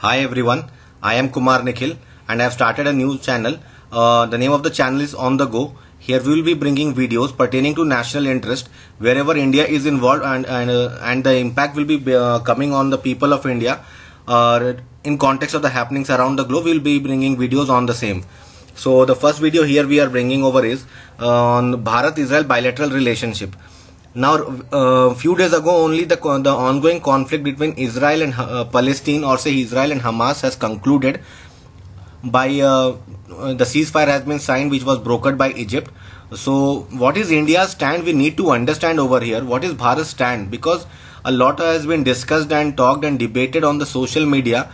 Hi everyone, I am Kumar Nikhil and I have started a new channel. The name of the channel is On The Go. Here we will be bringing videos pertaining to national interest wherever India is involved, and the impact will be coming on the people of India. In context of the happenings around the globe, we will be bringing videos on the same. So the first video here we are bringing over is on Bharat-Israel bilateral relationship. Now, few days ago only the ongoing conflict between Israel and Palestine, or say Israel and Hamas, has concluded by the ceasefire has been signed, which was brokered by Egypt. So what is India's stand? We need to understand over here. What is Bharat's stand? Because a lot has been discussed and talked and debated on the social media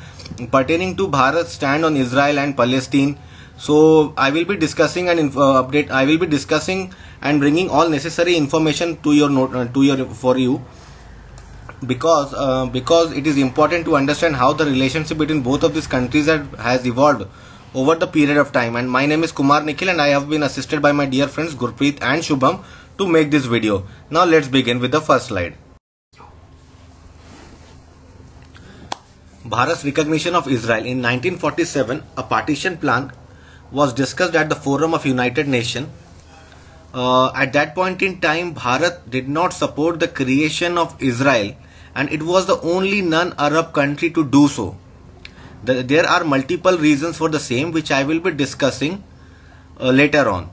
pertaining to Bharat's stand on Israel and Palestine. So I will be discussing and I will be discussing and bringing all necessary information to your for you, because it is important to understand how the relationship between both of these countries has evolved over the period of time. And my name is Kumar Nikhil and I have been assisted by my dear friends Gurpreet and Shubham to make this video. Now let's begin with the first slide. Bharat's recognition of Israel in 1947, a partition plan was discussed at the Forum of United Nations. At that point in time, Bharat did not support the creation of Israel, and it was the only non-Arab country to do so. There are multiple reasons for the same, which I will be discussing later on.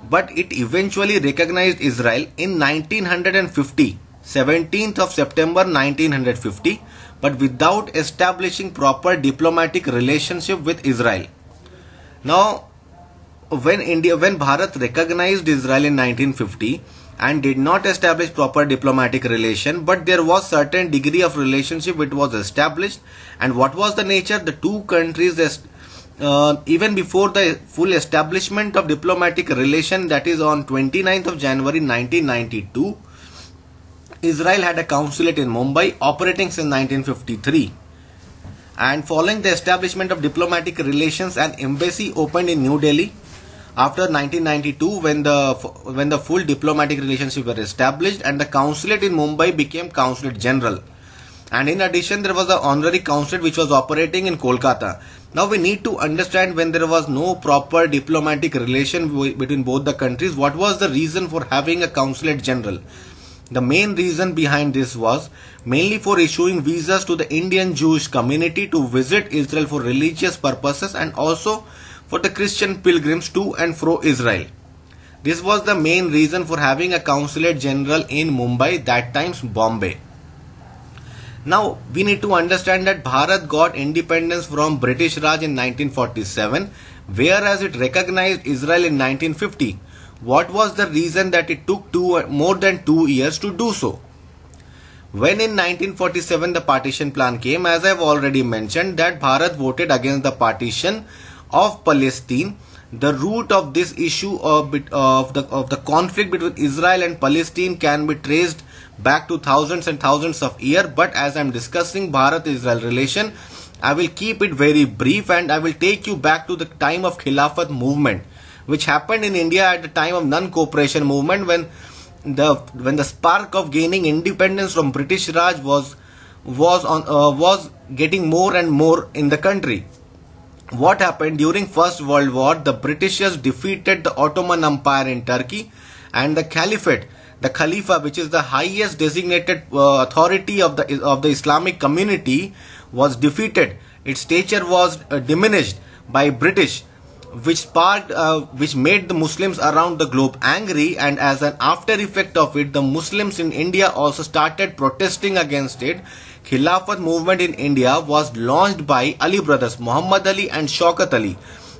But it eventually recognized Israel in 1950, 17th of September 1950, but without establishing proper diplomatic relationship with Israel. Now, when Bharat recognized Israel in 1950 and did not establish proper diplomatic relation, but there was certain degree of relationship which was established. And what was the nature? The two countries, even before the full establishment of diplomatic relation, that is on 29th of January 1992, Israel had a consulate in Mumbai operating since 1953. And following the establishment of diplomatic relations, an embassy opened in New Delhi. After 1992, when the full diplomatic relationship were established, and the consulate in Mumbai became consulate general. And in addition, there was an honorary consulate which was operating in Kolkata. Now we need to understand, when there was no proper diplomatic relation between both the countries, what was the reason for having a consulate general? The main reason behind this was mainly for issuing visas to the Indian Jewish community to visit Israel for religious purposes, and also for the Christian pilgrims to and fro Israel. This was the main reason for having a consulate general in Mumbai, that times Bombay. Now we need to understand that Bharat got independence from British Raj in 1947, whereas it recognized Israel in 1950. What was the reason that it took more than 2 years to do so? When in 1947 the partition plan came, as I have already mentioned, that Bharat voted against the partition of Palestine. The root of this issue of the conflict between Israel and Palestine can be traced back to thousands and thousands of years. But as I am discussing Bharat-Israel relation, I will keep it very brief, and I will take you back to the time of Khilafat movement, which happened in India at the time of non-cooperation movement, when the spark of gaining independence from British Raj was getting more and more in the country. What happened during First World War? The Britishers defeated the Ottoman Empire in Turkey, and the Caliphate, the Khalifa, which is the highest designated authority of the Islamic community, was defeated. Its stature was diminished by British, which made the Muslims around the globe angry, and as an after effect of it, the Muslims in India also started protesting against it. Khilafat movement in India was launched by Ali brothers, Muhammad Ali and Shaukat Ali.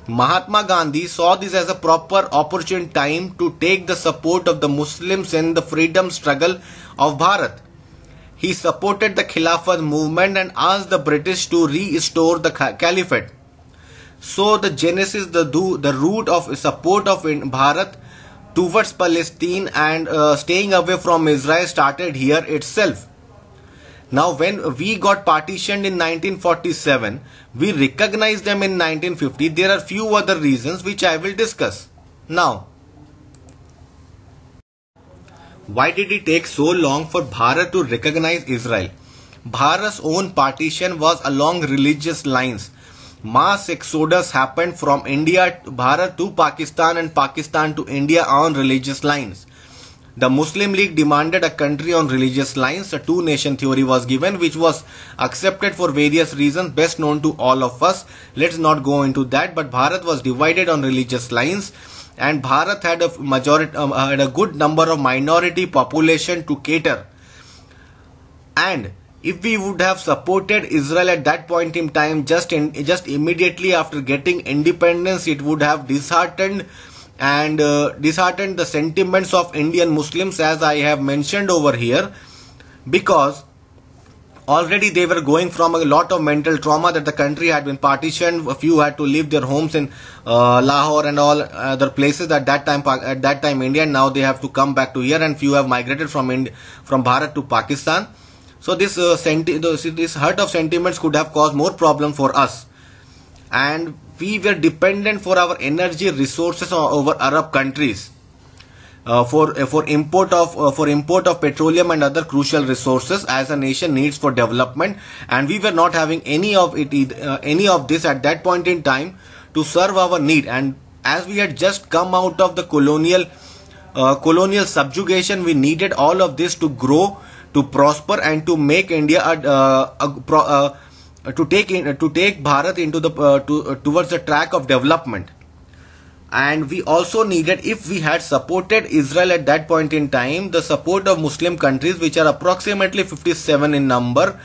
Mahatma Gandhi saw this as a proper opportune time to take the support of the Muslims in the freedom struggle of Bharat. He supported the Khilafat movement and asked the British to restore the Caliphate. So the genesis, the root of support of Bharat towards Palestine and staying away from Israel started here itself. Now when we got partitioned in 1947, we recognized them in 1950. There are few other reasons which I will discuss. Now, why did it take so long for Bharat to recognize Israel? Bharat's own partition was along religious lines. Mass exodus happened from India, Bharat to Pakistan and Pakistan to India on religious lines. The Muslim League demanded a country on religious lines. A two-nation theory was given, which was accepted for various reasons best known to all of us. Let's not go into that, but Bharat was divided on religious lines, and Bharat had a good number of minority population to cater. And if we would have supported Israel at that point in time, just immediately after getting independence, it would have disheartened the sentiments of Indian Muslims, as I have mentioned over here, because already they were going from a lot of mental trauma that the country had been partitioned. A few had to leave their homes in Lahore and all other places at that time India, and now they have to come back to here, and few have migrated from Bharat to Pakistan. So this hurt of sentiments could have caused more problem for us, and we were dependent for our energy resources over Arab countries for import of petroleum and other crucial resources as a nation needs for development, and we were not having any of this at that point in time to serve our need. And as we had just come out of the colonial subjugation, we needed all of this to grow, to prosper, and to make India to take Bharat into towards the track of development. And we also needed, if we had supported Israel at that point in time, the support of Muslim countries, which are approximately 57 in number.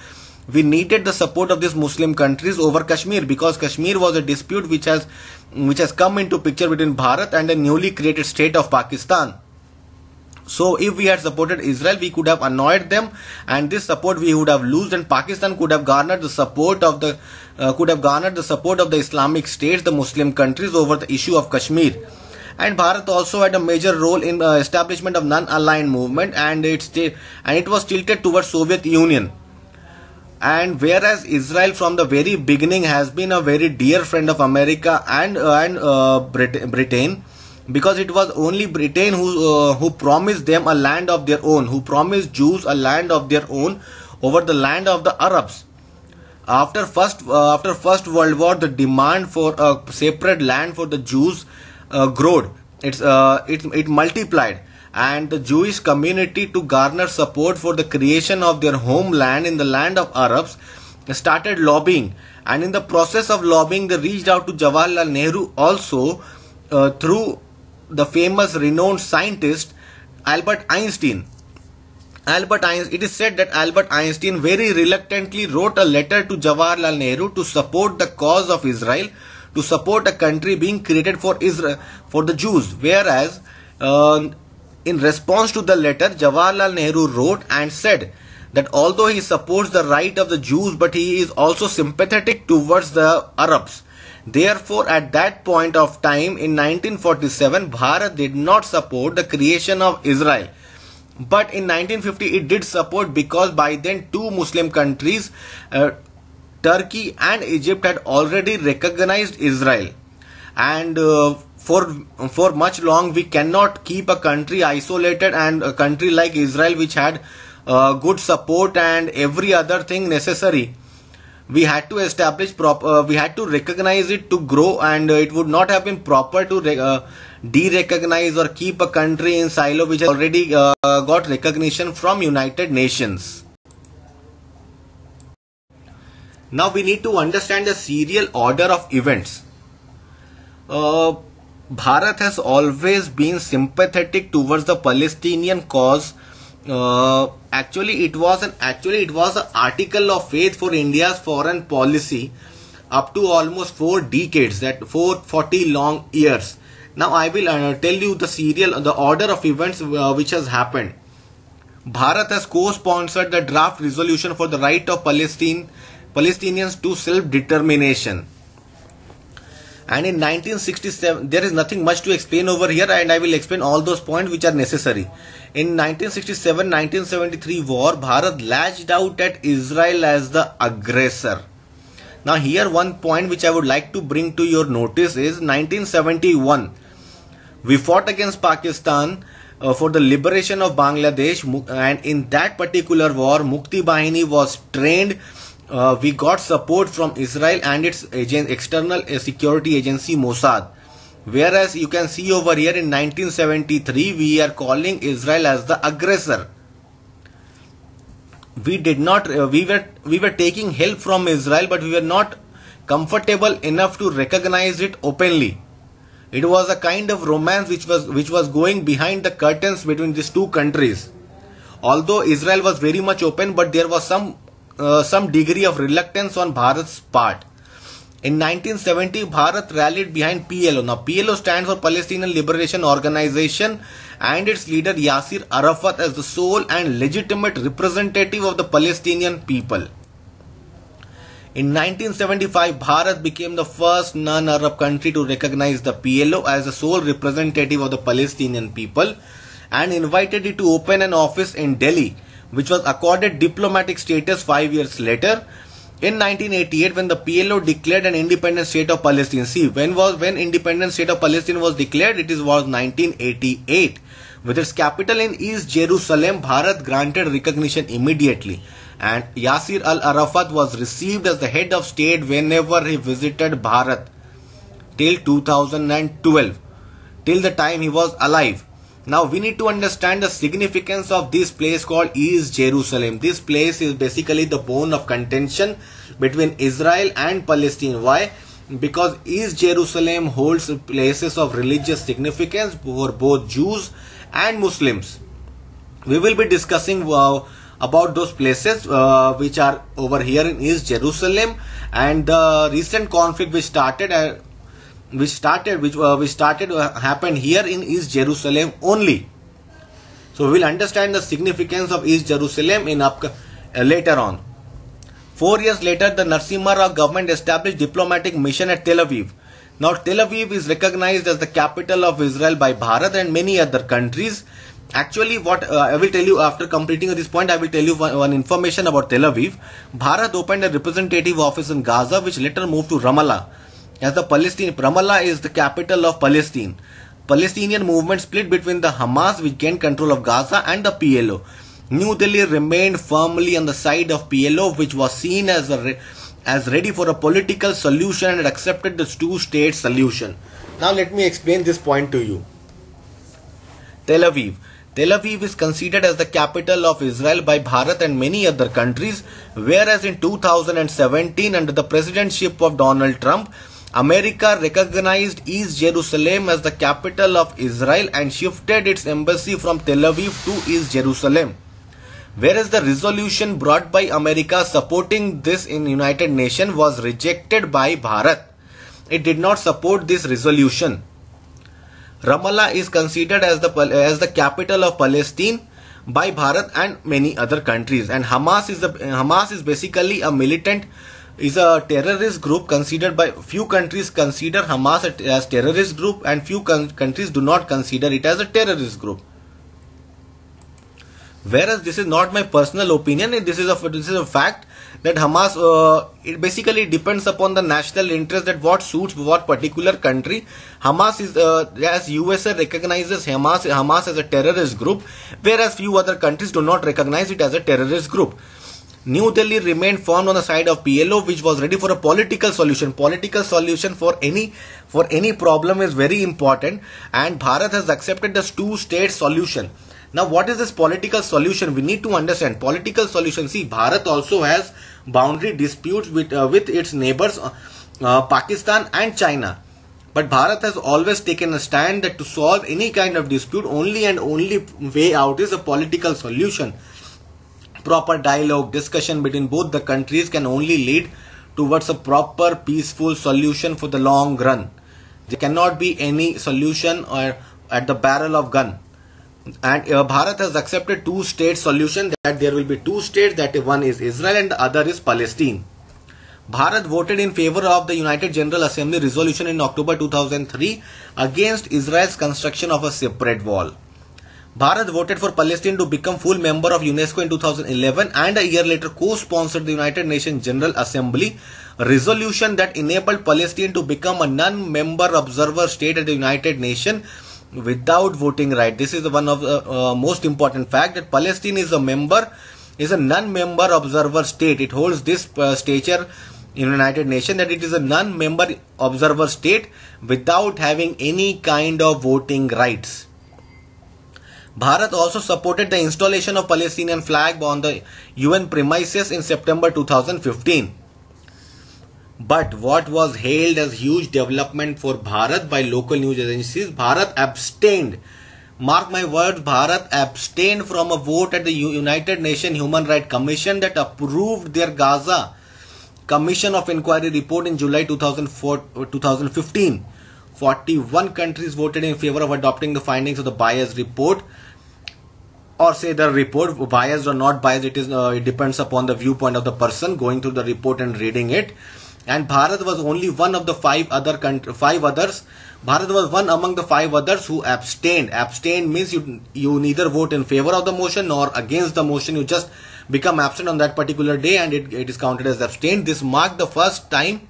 We needed the support of these Muslim countries over Kashmir, because Kashmir was a dispute which has come into picture between Bharat and the newly created state of Pakistan. So if we had supported Israel, we could have annoyed them, and this support we would have lost, and Pakistan could have garnered the support of the Islamic states, the Muslim countries, over the issue of Kashmir. And Bharat also had a major role in establishment of non-aligned movement, and it was tilted towards Soviet Union. And whereas Israel from the very beginning has been a very dear friend of America and Britain, because it was only Britain who promised them a land of their own, who promised Jews a land of their own over the land of the Arabs. After first World War, the demand for a separate land for the Jews grew. It multiplied, and the Jewish community, to garner support for the creation of their homeland in the land of Arabs, started lobbying. And in the process of lobbying, they reached out to Jawaharlal Nehru also through the famous renowned scientist Albert Einstein. It is said that Albert Einstein very reluctantly wrote a letter to Jawaharlal Nehru to support the cause of Israel, to support a country being created for Israel, for the Jews. Whereas in response to the letter, Jawaharlal Nehru wrote and said that although he supports the right of the Jews, but he is also sympathetic towards the Arabs. Therefore, at that point of time in 1947, Bharat did not support the creation of Israel. But in 1950, it did support, because by then two Muslim countries, Turkey and Egypt, had already recognized Israel. And for much long, we cannot keep a country isolated, and a country like Israel, which had good support and every other thing necessary. We had to establish we had to recognize it to grow, and it would not have been proper to de-recognize or keep a country in silo which has already got recognition from United Nations. Now we need to understand the serial order of events. Bharat has always been sympathetic towards the Palestinian cause. Actually, it was an article of faith for India's foreign policy up to almost 4 decades, that 440 long years. Now I will tell you the order of events which has happened. Bharat has co-sponsored the draft resolution for the right of Palestinians to self-determination. And in 1967, there is nothing much to explain over here, and I will explain all those points which are necessary. In 1967-1973 war, Bharat lashed out at Israel as the aggressor. Now here one point which I would like to bring to your notice is 1971. We fought against Pakistan for the liberation of Bangladesh, and in that particular war, Mukti Bahini was trained. We got support from Israel and its external security agency Mossad. Whereas you can see over here in 1973, we are calling Israel as the aggressor. We did not. We were taking help from Israel, but we were not comfortable enough to recognize it openly. It was a kind of romance which was going behind the curtains between these two countries. Although Israel was very much open, but there was some degree of reluctance on Bharat's part. In 1970, Bharat rallied behind PLO. Now, PLO stands for Palestinian Liberation Organization, and its leader Yasser Arafat as the sole and legitimate representative of the Palestinian people. In 1975, Bharat became the first non-Arab country to recognize the PLO as the sole representative of the Palestinian people and invited it to open an office in Delhi, which was accorded diplomatic status 5 years later. In 1988, when the PLO declared an independent state of Palestine. See, when independent state of Palestine was declared, it was 1988. With its capital in East Jerusalem, Bharat granted recognition immediately, and Yasser Arafat was received as the head of state whenever he visited Bharat till 2012, till the time he was alive. Now we need to understand the significance of this place called East Jerusalem. This place is basically the bone of contention between Israel and Palestine. Why? Because East Jerusalem holds places of religious significance for both Jews and Muslims. We will be discussing about those places which are over here in East Jerusalem, and the recent conflict which happened here in East Jerusalem only. So we will understand the significance of East Jerusalem in later on. 4 years later, the Narasimha Rao government established diplomatic mission at Tel Aviv. Now Tel Aviv is recognized as the capital of Israel by Bharat and many other countries. Actually, what I will tell you after completing this point, I will tell you one information about Tel Aviv. Bharat opened a representative office in Gaza, which later moved to Ramallah. As the Ramallah is the capital of Palestine. Palestinian movement split between the Hamas, which gained control of Gaza, and the PLO. New Delhi remained firmly on the side of PLO, which was seen as ready for a political solution and accepted the two-state solution. Now let me explain this point to you. Tel Aviv. Tel Aviv is considered as the capital of Israel by Bharat and many other countries, whereas in 2017, under the presidency of Donald Trump, America recognized East Jerusalem as the capital of Israel and shifted its embassy from Tel Aviv to East Jerusalem. Whereas the resolution brought by America supporting this in United Nations was rejected by Bharat. It did not support this resolution. Ramallah is considered as the capital of Palestine by Bharat and many other countries, and Hamas is basically a terrorist group considered by few countries consider Hamas as terrorist group, and few countries do not consider it as a terrorist group. Whereas this is not my personal opinion, this is a fact that Hamas, it basically depends upon the national interest, that what suits what particular country. Hamas is, as USA recognizes Hamas as a terrorist group, whereas few other countries do not recognize it as a terrorist group. New Delhi remained firm on the side of PLO, which was ready for a political solution. Political solution for any problem is very important, and Bharat has accepted the two-state solution. Now, what is this political solution? We need to understand political solution. See, Bharat also has boundary disputes with its neighbors, Pakistan and China. But Bharat has always taken a stand that to solve any kind of dispute, only way out is a political solution. Proper dialogue, discussion between both the countries can only lead towards a proper, peaceful solution for the long run. There cannot be any solution or at the barrel of gun. And Bharat has accepted two-state solution, that there will be two states, that one is Israel and the other is Palestine. Bharat voted in favor of the United General Assembly resolution in October 2003 against Israel's construction of a separate wall. Bharat voted for Palestine to become full member of UNESCO in 2011, and a year later co-sponsored the United Nations General Assembly resolution that enabled Palestine to become a non-member observer state at the United Nations without voting right. This is one of the most important fact, that Palestine is a non-member observer state. It holds this stature in United Nations, that it is a non-member observer state without having any kind of voting rights. Bharat also supported the installation of Palestinian flag on the UN premises in September 2015. But what was hailed as huge development for Bharat by local news agencies, Bharat abstained. Mark my words, Bharat abstained from a vote at the United Nations Human Rights Commission that approved their Gaza Commission of Inquiry report in July 2015. 41 countries voted in favor of adopting the findings of the biased report, or say the report, biased or not biased, it depends upon the viewpoint of the person going through the report and reading it. And Bharat was only one of the five others. Bharat was one among the five others who abstained. Abstain means you neither vote in favor of the motion nor against the motion. You just become absent on that particular day, and it is counted as abstained. This marked the first time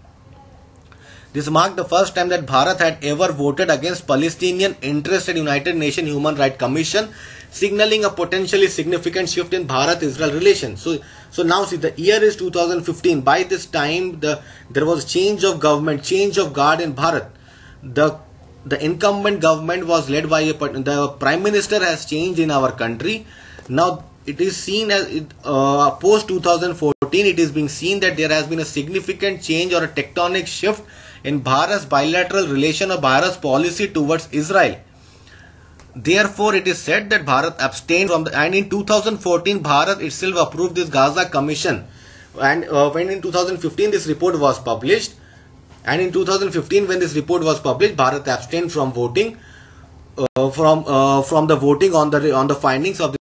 that Bharat had ever voted against Palestinian interest in United Nations Human Rights Commission, signaling a potentially significant shift in Bharat-Israel relations. So now see, the year is 2015. By this time, there was change of government, change of guard in Bharat. The incumbent government was led by the Prime Minister has changed in our country. Now it is seen as post 2014. It is being seen that there has been a significant change or a tectonic shift in Bharat's bilateral relation or Bharat's policy towards Israel. Therefore, it is said that Bharat abstained from and in 2014 Bharat itself approved this Gaza Commission, and when in 2015 this report was published, and in 2015 when this report was published, Bharat abstained from voting from the voting on the findings of the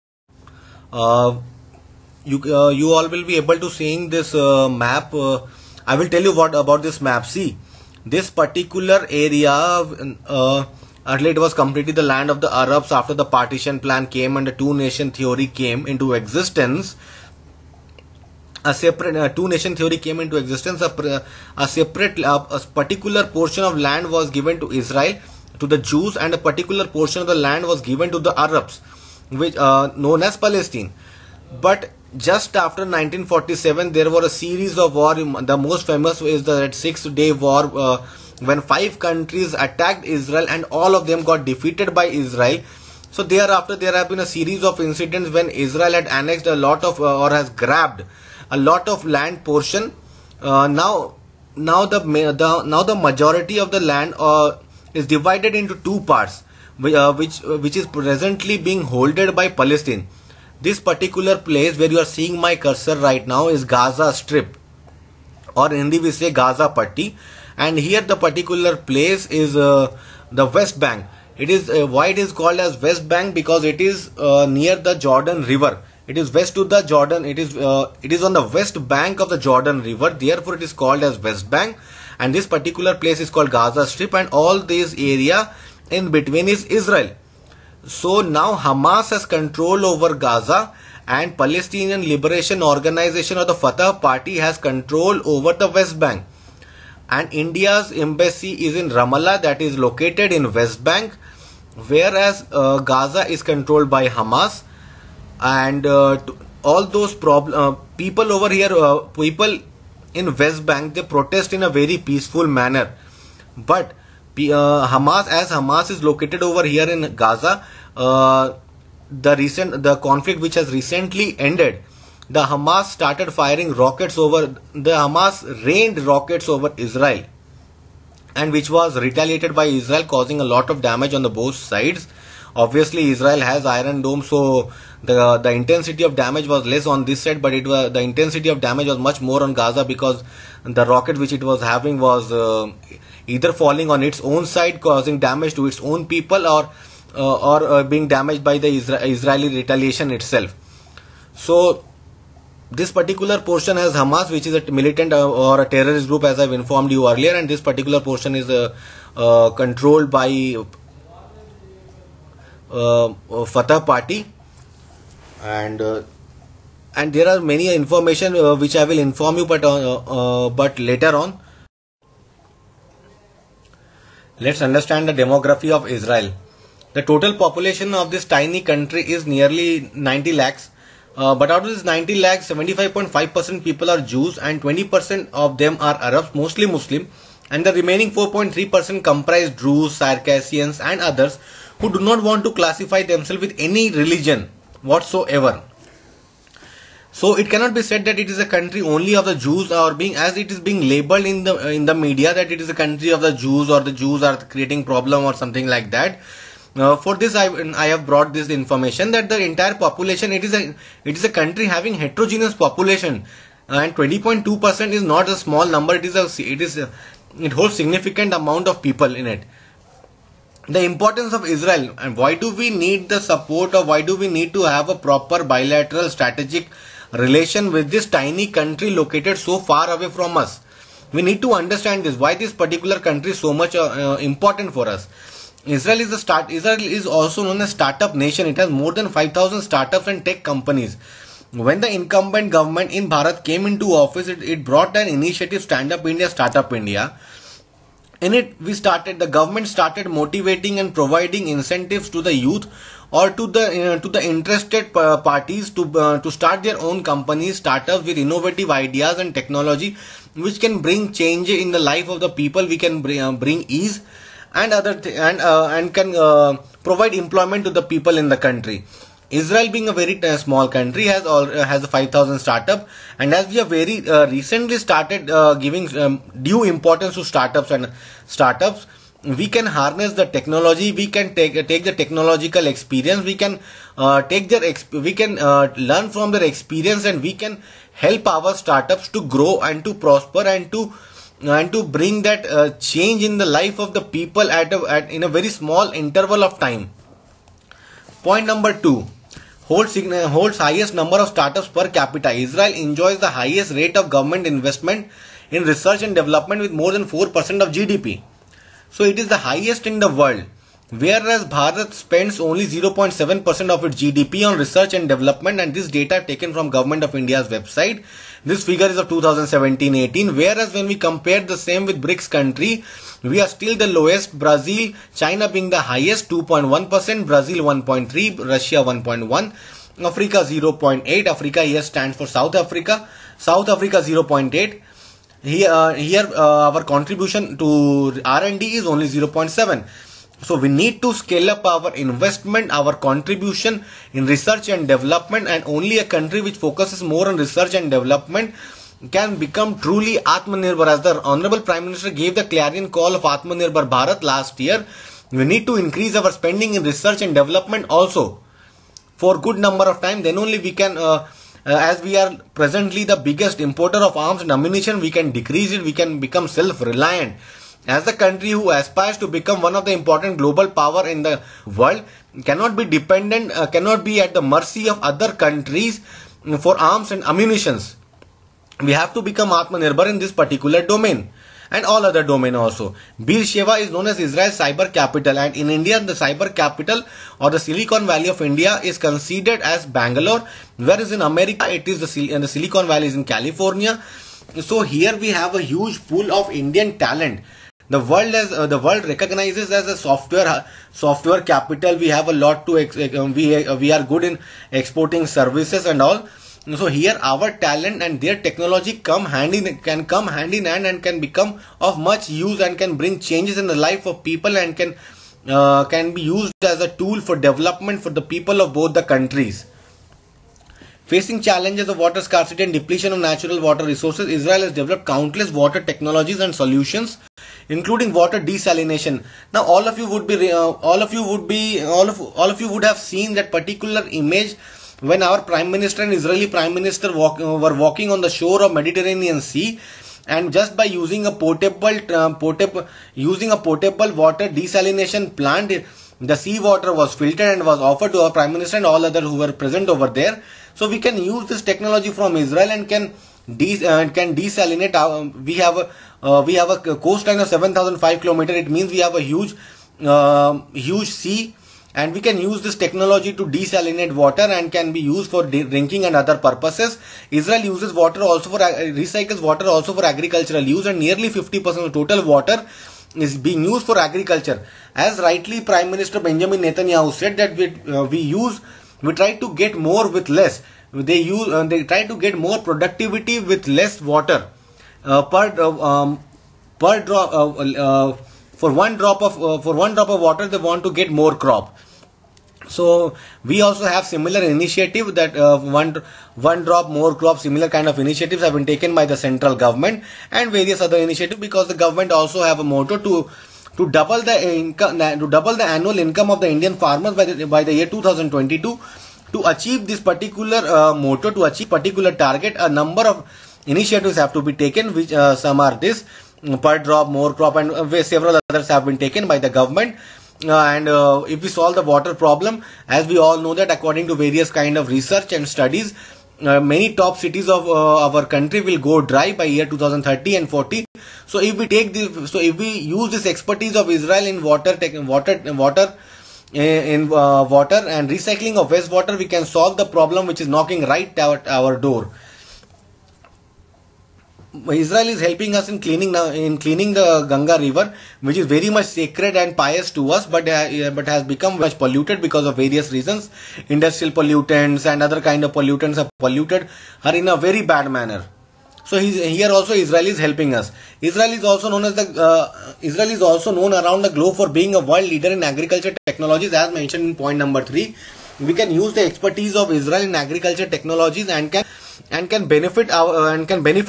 you all will be able to seeing this map. I will tell you what about this map. See, this particular area earlier it was completely the land of the Arabs. After the partition plan came and the two-nation theory came into existence, a separate two-nation theory came into existence. A particular portion of land was given to Israel, to the Jews, and a particular portion of the land was given to the Arabs, which known as Palestine. But just after 1947, there were a series of war. The most famous is the Six-Day War, when 5 countries attacked Israel and all of them got defeated by Israel. So thereafter, there have been a series of incidents when Israel had annexed a lot of or has grabbed a lot of land portion. Now the majority of the land is divided into 2 parts, which is presently being holded by Palestine. This particular place where you are seeing my cursor right now is Gaza Strip, or in Hindi we say Gaza Patti. And here the particular place is the West Bank. It is why it is called as West Bank, because it is near the Jordan River. It is west to the Jordan. It is on the west bank of the Jordan River. Therefore, it is called as West Bank. And this particular place is called Gaza Strip. And all this area in between is Israel. So now Hamas has control over Gaza, and Palestinian Liberation Organization or the Fatah Party has control over the West Bank. And India's embassy is in Ramallah, that is located in West Bank, whereas Gaza is controlled by Hamas. And all those people over here, people in West Bank, they protest in a very peaceful manner. But Hamas is located over here in Gaza, the conflict which has recently ended, the Hamas started firing rockets Hamas rained rockets over Israel, and which was retaliated by Israel, causing a lot of damage on the both sides. Obviously, Israel has Iron Dome, so the intensity of damage was less on this side, but the intensity of damage was much more on Gaza, because the rocket which it was having was either falling on its own side, causing damage to its own people, or being damaged by the Israeli retaliation itself. So this particular portion has Hamas, which is a militant or a terrorist group, as I've informed you earlier, and this particular portion is controlled by Fatah Party, and there are many information which I will inform you, but later on. Let's understand the demography of Israel. The total population of this tiny country is nearly 90 lakhs. But out of this 90 lakhs, 75.5% people are Jews and 20% of them are Arabs, mostly Muslim. And the remaining 4.3% comprise Druze, Circassians and others who do not want to classify themselves with any religion whatsoever. So it cannot be said that it is a country only of the Jews, or being as it is being labeled in the media that it is a country of the Jews or the Jews are creating problem or something like that. For this I have brought this information that the entire population, it is a country having heterogeneous population, and 20.2% is not a small number. It holds significant amount of people in it. The importance of Israel, and why do we need the support, or why do we need to have a proper bilateral strategic relation with this tiny country located so far away from us? We need to understand this, why this particular country is so much important for us. Israel is also known as startup nation. It has more than 5,000 startups and tech companies. When the incumbent government in Bharat came into office, it brought an initiative, Stand Up India, Startup India. In it, the government started motivating and providing incentives to the youth or to the interested parties to start their own companies, startups with innovative ideas and technology, which can bring change in the life of the people. We can bring ease and can provide employment to the people in the country. Israel, being a very small country, has a 5,000 startup, and as we have very recently started giving due importance to startups, we can harness the technology. We can take the technological experience. We can learn from their experience, and we can help our startups to grow and to prosper and to bring that change in the life of the people in a very small interval of time. Point number 2. Holds highest number of startups per capita. Israel enjoys the highest rate of government investment in research and development with more than 4% of GDP. So it is the highest in the world. Whereas Bharat spends only 0.7% of its GDP on research and development, and this data taken from Government of India's website. This figure is of 2017-18. Whereas when we compare the same with BRICS country, we are still the lowest. Brazil, China being the highest, 2.1%, Brazil 1.3%, Russia 1.1%, Africa 0.8%. Africa here stands for South Africa. South Africa 0.8%. Here our contribution to R&D is only 0.7%. So we need to scale up our investment, our contribution in research and development, and only a country which focuses more on research and development can become truly Atmanirbhar. As the Honorable Prime Minister gave the clarion call of Atmanirbhar Bharat last year, we need to increase our spending in research and development also for good number of time. Then only we can, as we are presently the biggest importer of arms and ammunition, we can decrease it, we can become self-reliant. As the country who aspires to become one of the important global power in the world, cannot be dependent, cannot be at the mercy of other countries for arms and ammunitions. We have to become Atmanirbhar in this particular domain and all other domain also. Beersheba is known as Israel's cyber capital, and in India the cyber capital or the Silicon Valley of India is considered as Bangalore, whereas in America it is the Silicon Valley is in California. So here we have a huge pool of Indian talent. The world recognizes as a software capital. We have a lot to we are good in exporting services and all. So here our talent and their technology can come hand in hand and can become of much use and can bring changes in the life of people and can be used as a tool for development for the people of both the countries. Facing challenges of water scarcity and depletion of natural water resources, Israel has developed countless water technologies and solutions, including water desalination. Now, all of you would have seen that particular image when our Prime Minister and Israeli Prime Minister were walking on the shore of Mediterranean Sea, and just by using a portable water desalination plant, the seawater was filtered and was offered to our Prime Minister and all others who were present over there. So we can use this technology from Israel and can desalinate. We have a coastline of 7,005 kilometers. It means we have a huge sea, and we can use this technology to desalinate water and can be used for drinking and other purposes. Israel recycles water also for agricultural use, and nearly 50% of total water is being used for agriculture. As rightly Prime Minister Benjamin Netanyahu said that we try to get more with less. They try to get more productivity with less water per drop. For one drop of water, they want to get more crop. So we also have similar initiative that one drop more crop, similar kind of initiatives have been taken by the central government and various other initiatives, because the government also have a motto to double the income, to double the annual income of the Indian farmers by the year 2022. To achieve this particular motto, to achieve particular target, a number of initiatives have to be taken, which some are this per drop more crop, and several others have been taken by the government. If we solve the water problem, as we all know that according to various kind of research and studies, many top cities of our country will go dry by year 2030 and 40. So if we use this expertise of Israel in water and recycling of wastewater, we can solve the problem which is knocking right at our door. Israel is helping us in cleaning the Ganga river, which is very much sacred and pious to us, but has become much polluted because of various reasons. Industrial pollutants and other kind of pollutants have polluted her in a very bad manner. So here also Israel is helping us. Israel is also known around the globe for being a world leader in agriculture technologies, as mentioned in point number 3. We can use the expertise of Israel in agriculture technologies and can benefit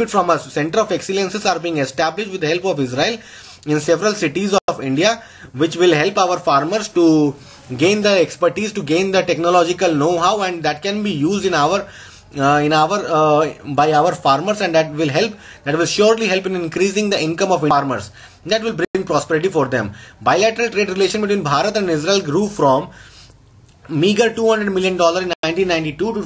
from us. Center of excellences are being established with the help of Israel in several cities of India, which will help our farmers to gain the expertise, to gain the technological know-how, and that can be used by our farmers, and that will surely help in increasing the income of farmers. That will bring prosperity for them. Bilateral trade relation between Bharat and Israel grew from meager $200 million in 1992 to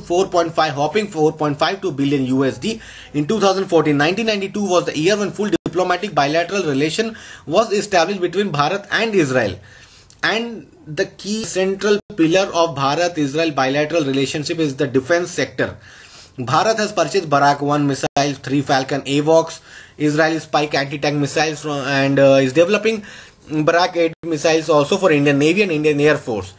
hopping 4.52 billion USD in 2014. 1992 was the year when full diplomatic bilateral relation was established between Bharat and Israel. And the key central pillar of Bharat-Israel bilateral relationship is the defense sector. Bharat has purchased Barak 1 missiles, 3 Falcon AWACS, Israeli Spike anti-tank missiles, and is developing Barak 8 missiles also for Indian Navy and Indian Air Force.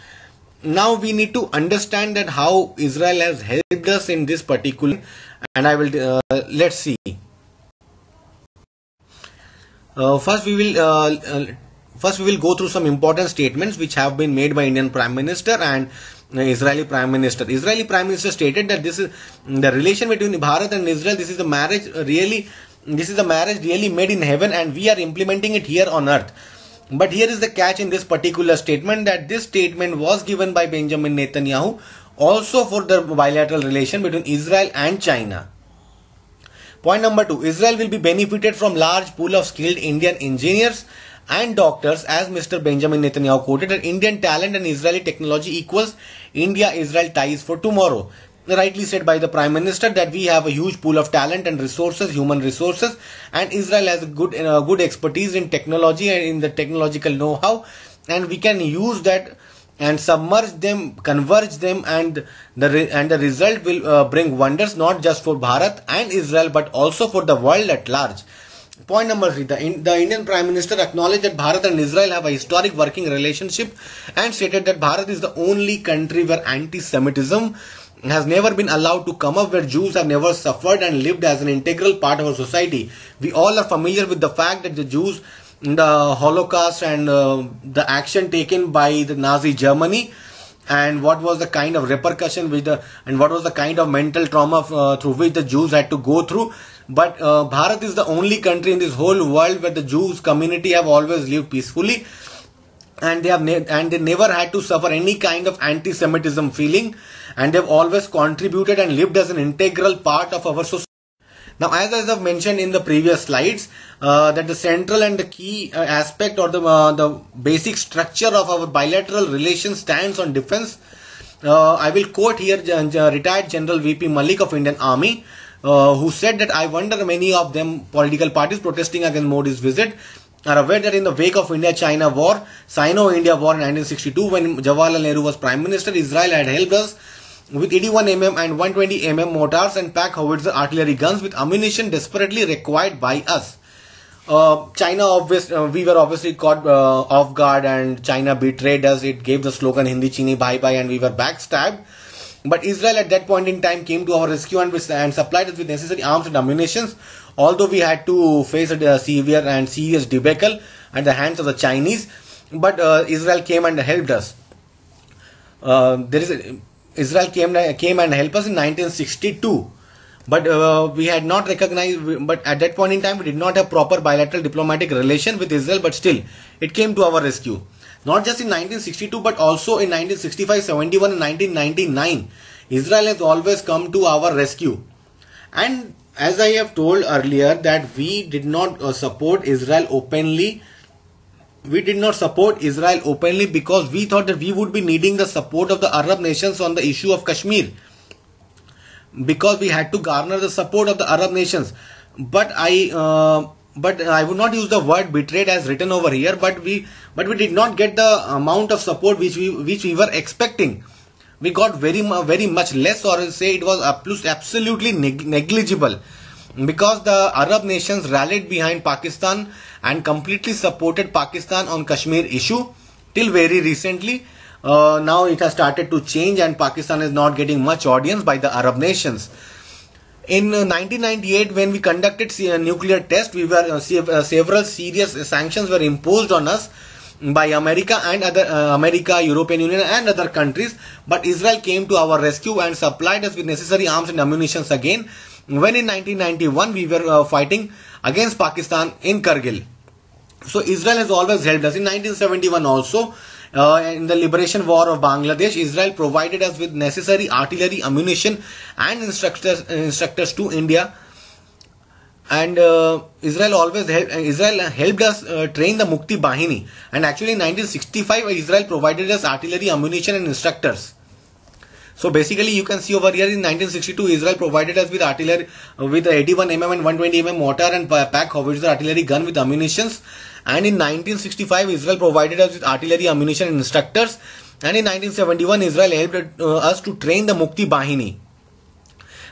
Now we need to understand that how Israel has helped us in this particular, and I will let's see. First we will go through some important statements which have been made by Indian Prime Minister and Israeli Prime Minister. Israeli Prime Minister stated that this is the relation between Bharat and Israel. This is a marriage really made in heaven, and we are implementing it here on earth. But here is the catch in this particular statement, that this statement was given by Benjamin Netanyahu also for the bilateral relation between Israel and China. Point number 2. Israel will be benefited from large pool of skilled Indian engineers and doctors, as Mr. Benjamin Netanyahu quoted, that Indian talent and Israeli technology equals India-Israel ties for tomorrow. Rightly said by the Prime Minister that we have a huge pool of talent and resources, human resources, and Israel has a good expertise in technology and in the technological know-how, and we can use that and submerge them, converge them, and the result will bring wonders not just for Bharat and Israel but also for the world at large. Point number 3. The Indian Prime Minister acknowledged that Bharat and Israel have a historic working relationship and stated that Bharat is the only country where anti-Semitism has never been allowed to come up, where Jews have never suffered and lived as an integral part of our society. We all are familiar with the fact that the Jews in the Holocaust and the action taken by the Nazi Germany, and what was the kind of repercussion and what was the kind of mental trauma through which the Jews had to go through. But Bharat is the only country in this whole world where the Jews community have always lived peacefully, and they never had to suffer any kind of anti-Semitism feeling, and they've always contributed and lived as an integral part of our society. Now, as I have mentioned in the previous slides, that the central and the key aspect or the basic structure of our bilateral relations stands on defense. I will quote here retired General V.P. Malik of Indian Army, who said that I wonder many of them political parties protesting against Modi's visit are aware that in the wake of India-China war, Sino-India war in 1962, when Jawaharlal Nehru was Prime Minister, Israel had helped us with 81mm and 120mm mortars and pack howitzer artillery guns with ammunition desperately required by us. China, we were obviously caught off guard, and China betrayed us. It gave the slogan "Hindi Chini bye bye," and we were backstabbed. But Israel at that point in time came to our rescue and supplied us with necessary arms and ammunition. Although we had to face a severe and serious debacle at the hands of the Chinese, but Israel came and helped us. Israel came and helped us in 1962. But we had not recognized, but at that point in time we did not have proper bilateral diplomatic relation with Israel, but still it came to our rescue. Not just in 1962 but also in 1965, 71 and 1999. Israel has always come to our rescue. And as I have told earlier that we did not support Israel openly. We did not support Israel openly because we thought that we would be needing the support of the Arab nations on the issue of Kashmir, because we had to garner the support of the Arab nations. But I would not use the word betrayed as written over here. But we did not get the amount of support which we were expecting. We got very much less, or say it was absolutely negligible, because the Arab nations rallied behind Pakistan and completely supported Pakistan on Kashmir issue till very recently. Now it has started to change, and Pakistan is not getting much audience by the Arab nations. In 1998, when we conducted a nuclear test, several serious sanctions were imposed on us by America and America, European Union and other countries. But Israel came to our rescue and supplied us with necessary arms and ammunition again, when in 1991 we were fighting against Pakistan in Kargil. So Israel has always helped us. In 1971 also, in the liberation war of Bangladesh, Israel provided us with necessary artillery, ammunition and instructors to India. And Israel helped us train the Mukti Bahini. And actually in 1965 Israel provided us artillery, ammunition and instructors. So basically you can see over here in 1962 Israel provided us with artillery, with 81 mm and 120 mm mortar and pack howitzer artillery gun with ammunitions. And in 1965 Israel provided us with artillery, ammunition and instructors. And in 1971 Israel helped us to train the Mukti Bahini.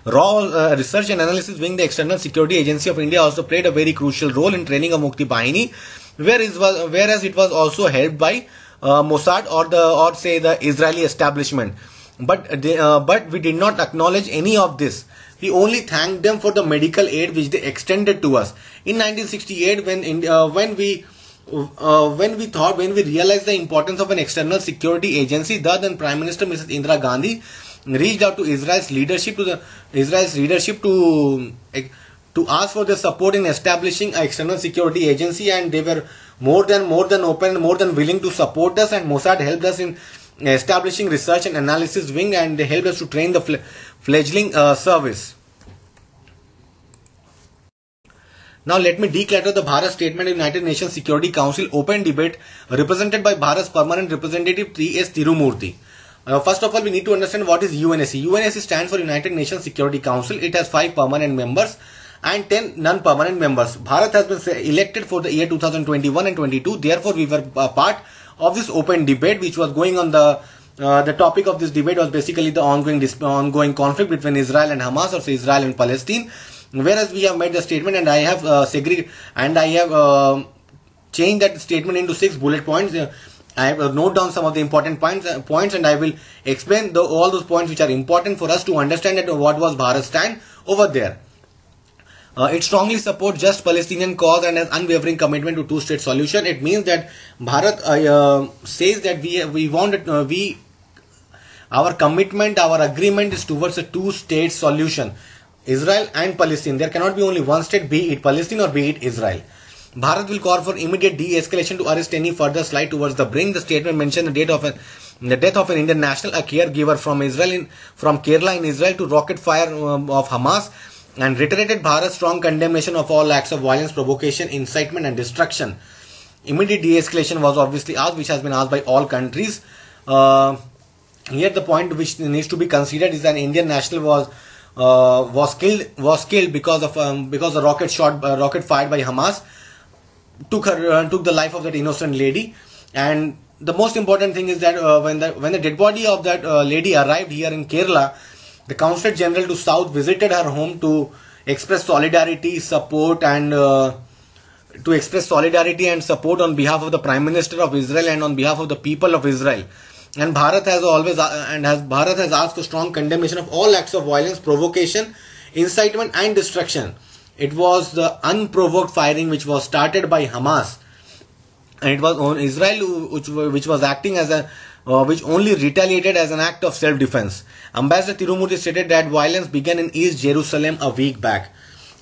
Raw Research and Analysis Wing, the External Security Agency of India, also played a very crucial role in training of Mukti Bahini, whereas it was also helped by Mossad or say the Israeli establishment. But we did not acknowledge any of this. We only thanked them for the medical aid which they extended to us. In 1968, when we realized the importance of an external security agency, the then Prime Minister Mrs. Indira Gandhi reached out to Israel's leadership to ask for their support in establishing an external security agency, and they were more than open, more than willing to support us. And Mossad helped us in establishing Research and Analysis Wing, and they helped us to train the fledgling service. Now let me declutter the Bharat Statement of United Nations Security Council Open Debate, represented by Bharat's Permanent Representative T.S. Tirumurthy. First of all, we need to understand what is UNSC. UNSC stands for United Nations Security Council. It has 5 permanent members and 10 non-permanent members. Bharat has been elected for the year 2021 and 22. Therefore, we were part of this open debate which was going on. The topic of this debate was basically the ongoing conflict between Israel and Hamas, or say Israel and Palestine. Whereas we have made the statement, and I have changed that statement into 6 bullet points. I have noted down some of the important points, and I will explain all those points which are important for us to understand that what was Bharat's stand over there. It strongly supports just Palestinian cause and has unwavering commitment to two-state solution. It means that Bharat says that our commitment, our agreement is towards a two-state solution. Israel and Palestine. There cannot be only one state, be it Palestine or be it Israel. Bharat will call for immediate de-escalation to arrest any further slide towards the brink. The statement mentioned the death of an Indian national, a caregiver from Kerala in Israel, to rocket fire of Hamas, and reiterated Bharat's strong condemnation of all acts of violence, provocation, incitement and destruction. Immediate de-escalation was obviously asked, which has been asked by all countries. Here the point which needs to be considered is that an Indian national was killed because the rocket fired by Hamas took the life of that innocent lady. And the most important thing is that when the dead body of that lady arrived here in Kerala, the Consulate General to South visited her home to express solidarity, support, and to express solidarity and support on behalf of the Prime Minister of Israel and on behalf of the people of Israel. And Bharat has asked for strong condemnation of all acts of violence, provocation, incitement and destruction. It was the unprovoked firing which was started by Hamas, and it was on Israel which was acting as a which only retaliated as an act of self-defense. Ambassador Tirumurti stated that violence began in East Jerusalem a week back.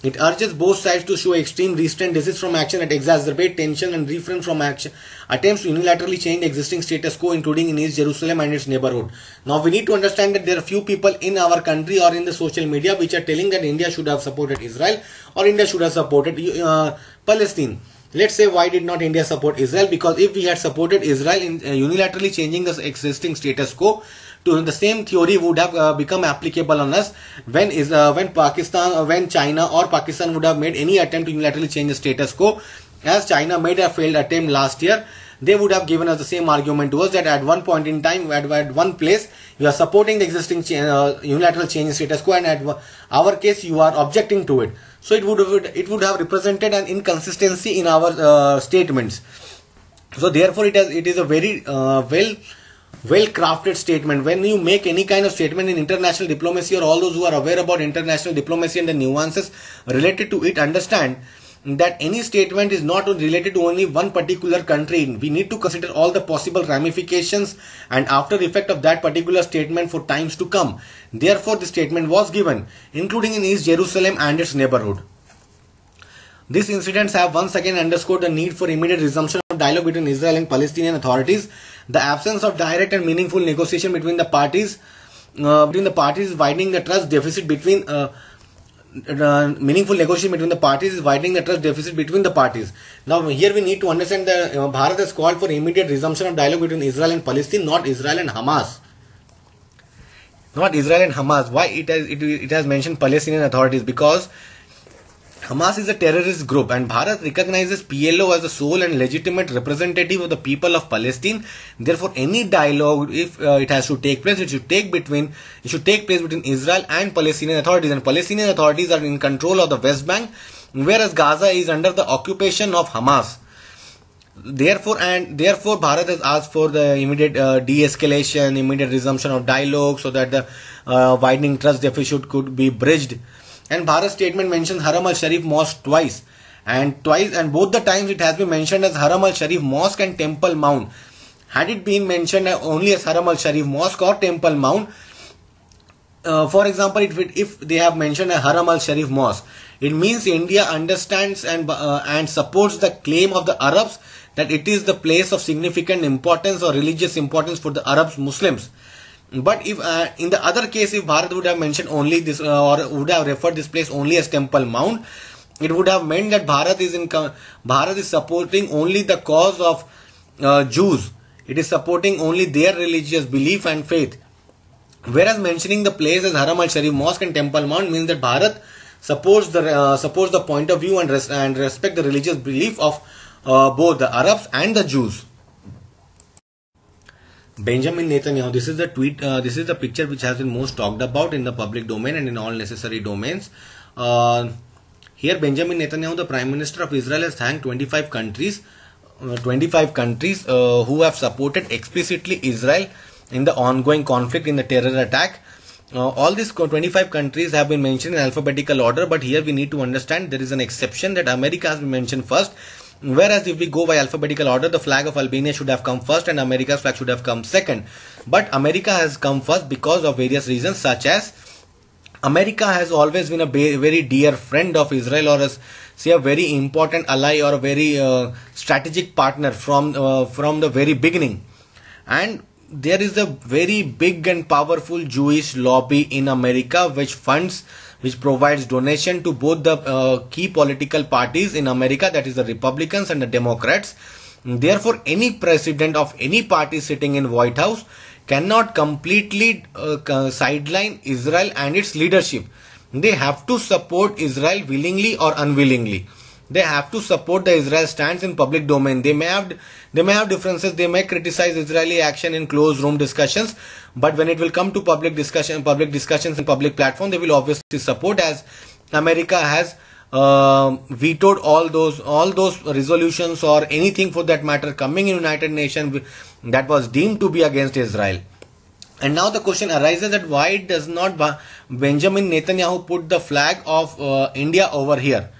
It urges both sides to show extreme restraint, desist from action that exacerbate tension, and refrain from action attempts to unilaterally change the existing status quo, including in East Jerusalem and its neighborhood. Now we need to understand that there are few people in our country or in the social media which are telling that India should have supported Israel or India should have supported Palestine. Let's say, why did not India support Israel? Because if we had supported Israel in unilaterally changing the existing status quo, to the same theory would have become applicable on us when China or Pakistan would have made any attempt to unilaterally change the status quo, as China made a failed attempt last year. They would have given us the same argument to us that at one point in time, at one place, you are supporting the existing unilateral change in status quo, and at our case, you are objecting to it. So it would have represented an inconsistency in our statements. So therefore, it is a very well crafted statement. When you make any kind of statement in international diplomacy, or all those who are aware about international diplomacy and the nuances related to it, understand that any statement is not related to only one particular country. We need to consider all the possible ramifications and after effect of that particular statement for times to come. Therefore, the statement was given, including in East Jerusalem and its neighborhood. These incidents have once again underscored the need for immediate resumption of dialogue between Israel and Palestinian authorities. The absence of direct and meaningful negotiation between the parties is widening the trust deficit between meaningful negotiation between the parties is widening the trust deficit between the parties. Now here we need to understand that Bharat has called for immediate resumption of dialogue between Israel and Palestine, not Israel and Hamas. Not Israel and Hamas. Why it has mentioned Palestinian authorities? Because Hamas is a terrorist group, and Bharat recognizes PLO as the sole and legitimate representative of the people of Palestine. Therefore, any dialogue, if it has to take place, it should take place between Israel and Palestinian authorities. And Palestinian authorities are in control of the West Bank, whereas Gaza is under the occupation of Hamas. Therefore, Bharat has asked for the immediate de-escalation, immediate resumption of dialogue, so that the widening trust deficit could be bridged. And Bharat's statement mentions Haram al-Sharif Mosque twice, and both the times it has been mentioned as Haram al-Sharif Mosque and Temple Mount. Had it been mentioned only as Haram al-Sharif Mosque or Temple Mount, for example, if they have mentioned a Haram al-Sharif Mosque, it means India understands and supports the claim of the Arabs that it is the place of significant importance or religious importance for the Arabs, Muslims. But if in the other case, if Bharat would have mentioned only this or would have referred this place only as Temple Mount, it would have meant that Bharat is supporting only the cause of Jews. It is supporting only their religious belief and faith. Whereas mentioning the place as Haram al-Sharif Mosque and Temple Mount means that Bharat supports the point of view and respect the religious belief of both the Arabs and the Jews. Benjamin Netanyahu, this is the tweet, this is the picture which has been most talked about in the public domain and in all necessary domains. Here Benjamin Netanyahu, the Prime Minister of Israel, has thanked 25 countries who have supported explicitly Israel in the ongoing conflict in the terror attack. All these 25 countries have been mentioned in alphabetical order, but here we need to understand there is an exception, that America has been mentioned first. Whereas if we go by alphabetical order, the flag of Albania should have come first and America's flag should have come second. But America has come first because of various reasons, such as America has always been a very dear friend of Israel, or a very important ally or a very strategic partner from the very beginning. And there is a very big and powerful Jewish lobby in America which provides donation to both the key political parties in America, that is the Republicans and the Democrats. Therefore, any president of any party sitting in White House cannot completely sideline Israel and its leadership. They have to support Israel willingly or unwillingly. They have to support the Israel stance in public domain. They may have differences. They may criticize Israeli action in closed room discussions, but when it will come to public discussions and public platform, they will obviously support, as America has vetoed all those resolutions or anything for that matter coming in United Nations that was deemed to be against Israel. And now the question arises that why does not Benjamin Netanyahu put the flag of India over here?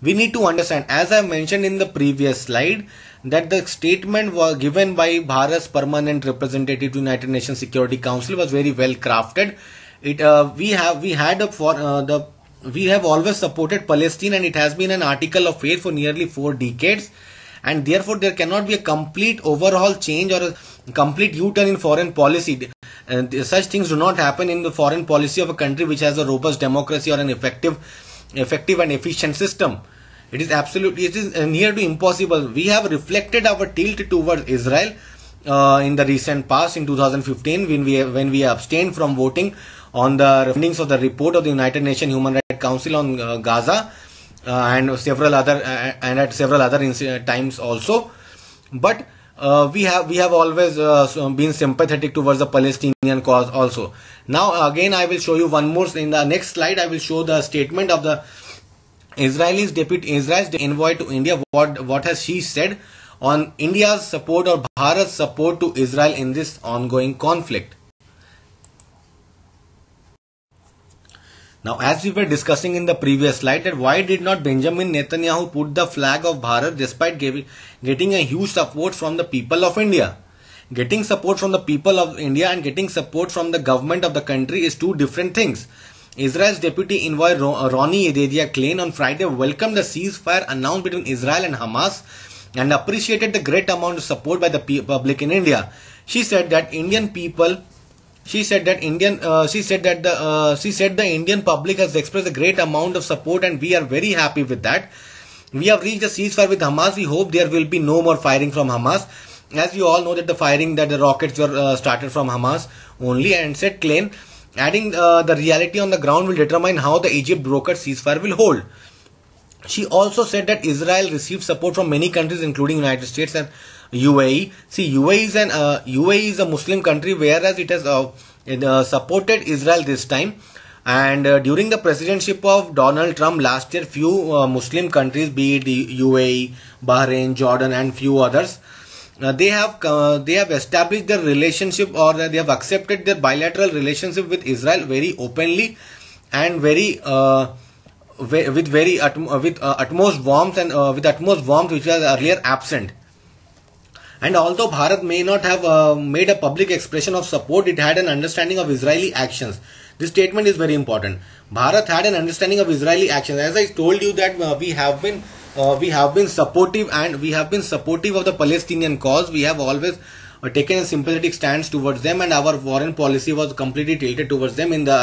We need to understand, as I mentioned in the previous slide, that the statement was given by Bharat's permanent representative to United Nations Security Council was very well crafted. We have always supported Palestine, and it has been an article of faith for nearly 4 decades. And therefore, there cannot be a complete overhaul change or a complete U-turn in foreign policy. Such things do not happen in the foreign policy of a country which has a robust democracy or an effective and efficient system. It is near to impossible. We have reflected our tilt towards Israel in the recent past, in 2015, when we abstained from voting on the findings of the report of the United Nations Human Rights Council on Gaza and at several other times also. But we have always been sympathetic towards the Palestinian cause also. Now again I will show you one more. In the next slide I will show the statement of the Israel's envoy to India. What has she said on India's support or Bharat's support to Israel in this ongoing conflict? Now, as we were discussing in the previous slide, that why did not Benjamin Netanyahu put the flag of Bharat despite getting a huge support from the people of India? Getting support from the people of India and getting support from the government of the country is two different things. Israel's deputy envoy Roni Yedidia-Klein on Friday welcomed the ceasefire announced between Israel and Hamas and appreciated the great amount of support by the public in India. She said that the Indian public has expressed a great amount of support and we are very happy with that. We have reached a ceasefire with Hamas. We hope there will be no more firing from Hamas. As you all know that the rockets were started from Hamas only, and said Klein, adding the reality on the ground will determine how the Egypt brokered ceasefire will hold. She also said that Israel received support from many countries including United States and UAE. See, UAE is a Muslim country, whereas it has supported Israel this time. And during the presidency of Donald Trump last year, few Muslim countries, be it UAE, Bahrain, Jordan and few others, they have established their relationship, or they have accepted their bilateral relationship with Israel very openly and with utmost warmth which was earlier absent. And although Bharat may not have made a public expression of support, it had an understanding of Israeli actions. This statement is very important. Bharat had an understanding of Israeli actions. As I told you that we have been supportive, and we have been supportive of the Palestinian cause. We have always taken a sympathetic stance towards them, and our foreign policy was completely tilted towards them in the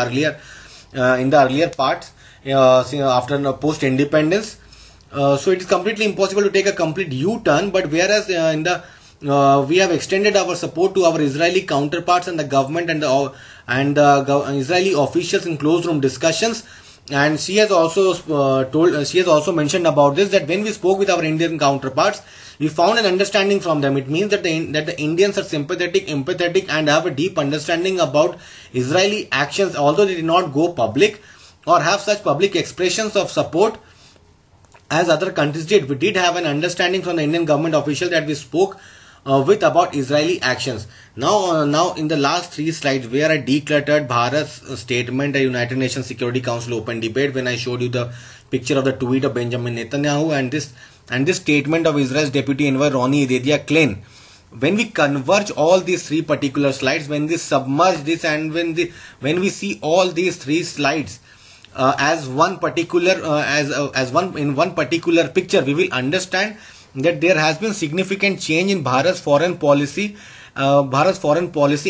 earlier parts after post independence. So it is completely impossible to take a complete U-turn. But whereas we have extended our support to our Israeli counterparts and the government and the Israeli officials in closed room discussions. And she has also mentioned about this, that when we spoke with our Indian counterparts, we found an understanding from them. It means that the Indians are sympathetic, empathetic, and have a deep understanding about Israeli actions, although they did not go public or have such public expressions of support as other countries did. We did have an understanding from the Indian government official that we spoke with about Israeli actions. Now in the last 3 slides, where I decluttered Bharat's statement at United Nations Security Council open debate, when I showed you the picture of the tweet of Benjamin Netanyahu and this statement of Israel's deputy envoy Roni Yedidia-Klein. When we converge all these 3 particular slides, when we submerge this, and when we see all these 3 slides as one particular one particular picture, we will understand that there has been significant change in Bharat's foreign policy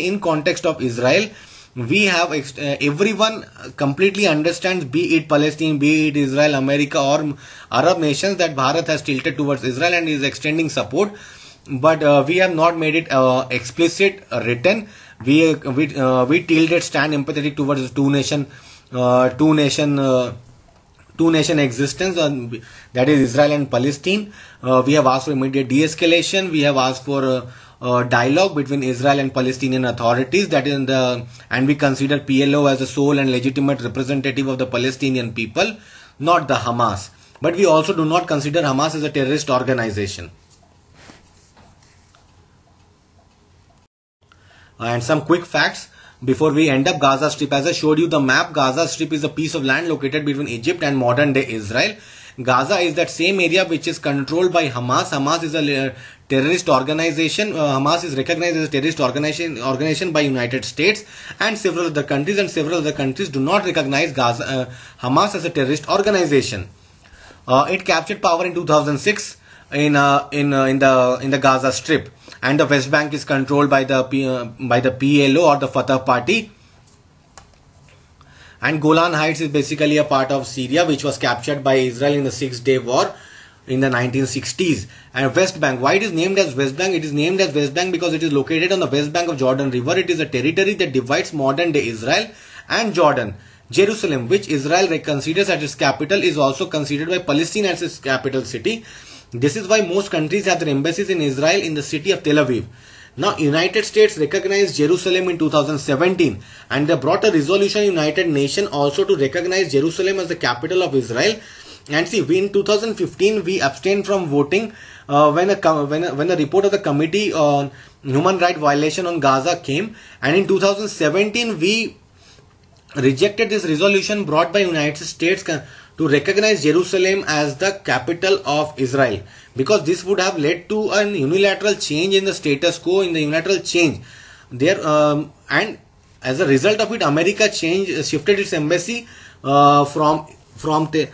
in context of Israel. We have everyone completely understands, be it Palestine, be it Israel, America or Arab nations, that Bharat has tilted towards Israel and is extending support. But we have not made it explicit written. We tilted stand empathetic towards two nation existence, that is Israel and Palestine. We have asked for immediate de-escalation. We have asked for dialogue between Israel and Palestinian authorities, and we consider PLO as the sole and legitimate representative of the Palestinian people, not the Hamas. But we also do not consider Hamas as a terrorist organization. And some quick facts before we end up Gaza Strip. As I showed you the map, Gaza Strip is a piece of land located between Egypt and modern day Israel. Gaza is that same area which is controlled by Hamas. Hamas is a terrorist organization. Hamas is recognized as a terrorist organization by United States and several other countries, and several other countries do not recognize Hamas as a terrorist organization. It captured power in 2006 in the Gaza Strip, and the West Bank is controlled by the PLO or the Fatah party. And Golan Heights is basically a part of Syria, which was captured by Israel in the Six-Day War in the 1960s. And West Bank, why it is named as West Bank? It is named as West Bank because it is located on the west bank of Jordan River. It is a territory that divides modern day Israel and Jordan. Jerusalem, which Israel considers as its capital, is also considered by Palestine as its capital city. This is why most countries have their embassies in Israel in the city of Tel Aviv. Now, United States recognized Jerusalem in 2017, and they brought a resolution in United Nations also to recognize Jerusalem as the capital of Israel. And see, in 2015 we abstained from voting when the report of the Committee on Human Rights Violation on Gaza came, and in 2017 we rejected this resolution brought by United States to recognize Jerusalem as the capital of Israel, because this would have led to a unilateral change in the status quo, in the unilateral change there, and as a result of it, America shifted its embassy from Tel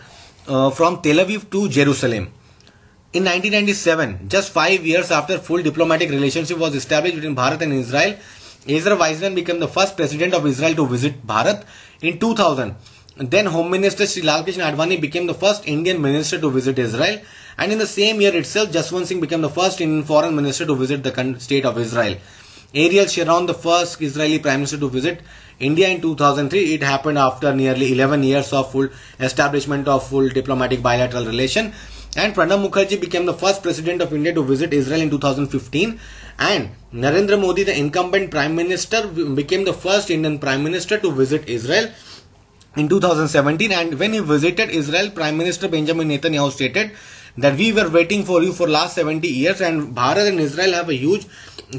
Aviv to Jerusalem. In 1997, just 5 years after full diplomatic relationship was established between Bharat and Israel, Ezra Weizman became the first president of Israel to visit Bharat. In 2000, then Home Minister Sri Lal Krishna Advani became the first Indian minister to visit Israel, and in the same year itself, Jaswant Singh became the first Indian foreign minister to visit the state of Israel. Ariel Sharon, the first Israeli prime minister to visit India in 2003. It happened after nearly 11 years of full establishment of full diplomatic bilateral relation. And Pranab Mukherjee became the first president of India to visit Israel in 2015. And Narendra Modi, the incumbent prime minister, became the first Indian prime minister to visit Israel in 2017. And when he visited Israel, Prime Minister Benjamin Netanyahu stated that we were waiting for you for last 70 years, and Bharat and Israel have a huge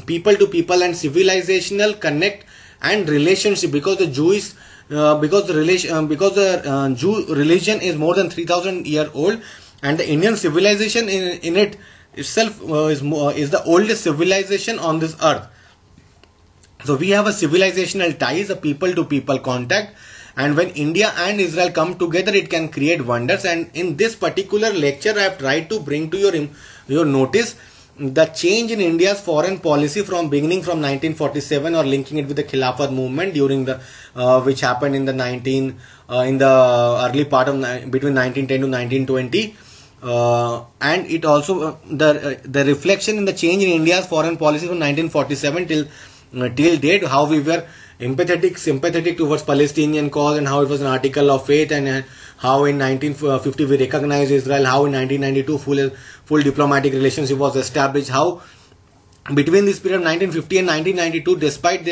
people to people and civilizational connect and relationship, because the Jewish because the Jew religion is more than 3,000 years old, and the Indian civilization in it itself is the oldest civilization on this earth. So we have a civilizational ties, a people to people contact, and when India and Israel come together, it can create wonders. And in this particular lecture, I have tried to bring to your notice the change in India's foreign policy from beginning from 1947, or linking it with the Khilafat movement during the which happened in the early part of between 1910 to 1920. And it also the reflection in the change in India's foreign policy from 1947 till date, how we were sympathetic towards Palestinian cause, and how it was an article of faith, and how in 1950 we recognized Israel, how in 1992 full diplomatic relationship was established, how between this period of 1950 and 1992, despite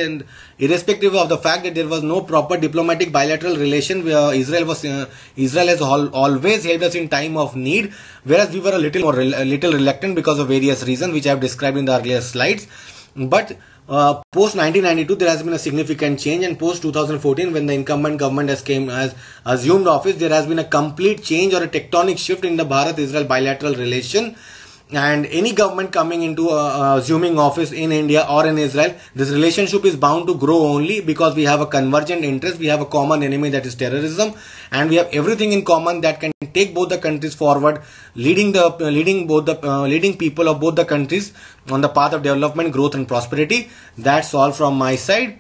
irrespective of the fact that there was no proper diplomatic bilateral relation, Israel has always helped us in time of need, whereas we were a little reluctant because of various reasons which I have described in the earlier slides. But post 1992 there has been a significant change, and post 2014, when the incumbent government has assumed office, there has been a complete change or a tectonic shift in the Bharat-Israel bilateral relation. And any government coming into assuming office in India or in Israel, this relationship is bound to grow only because we have a convergent interest, we have a common enemy, that is terrorism, and we have everything in common that can take both the countries forward, leading people of both the countries on the path of development, growth and prosperity. That's all from my side.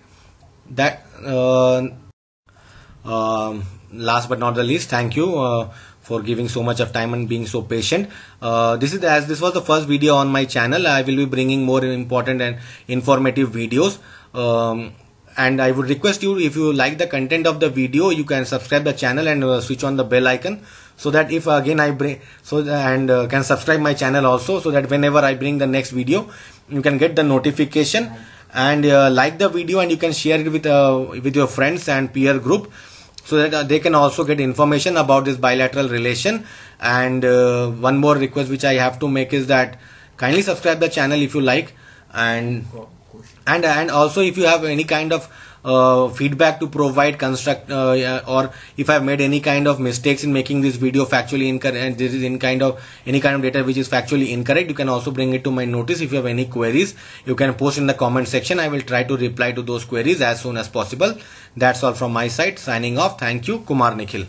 Last but not the least, thank you for giving so much of time and being so patient. This was the first video on my channel. I will be bringing more important and informative videos, and I would request you, if you like the content of the video, you can subscribe the channel and switch on the bell icon, so that if again I bring can subscribe my channel also, so that whenever I bring the next video, you can get the notification. And like the video, and you can share it with your friends and peer group. so that they can also get information about this bilateral relation. And one more request which I have to make is that kindly subscribe the channel if you like, and also if you have any kind of feedback to provide, construct, or if I've made any kind of mistakes in making this video factually incorrect, and this is any kind of data which is factually incorrect, you can also bring it to my notice. If you have any queries, you can post in the comment section. I will try to reply to those queries as soon as possible. That's all from my side. Signing off. Thank you. Kumar Nikhil.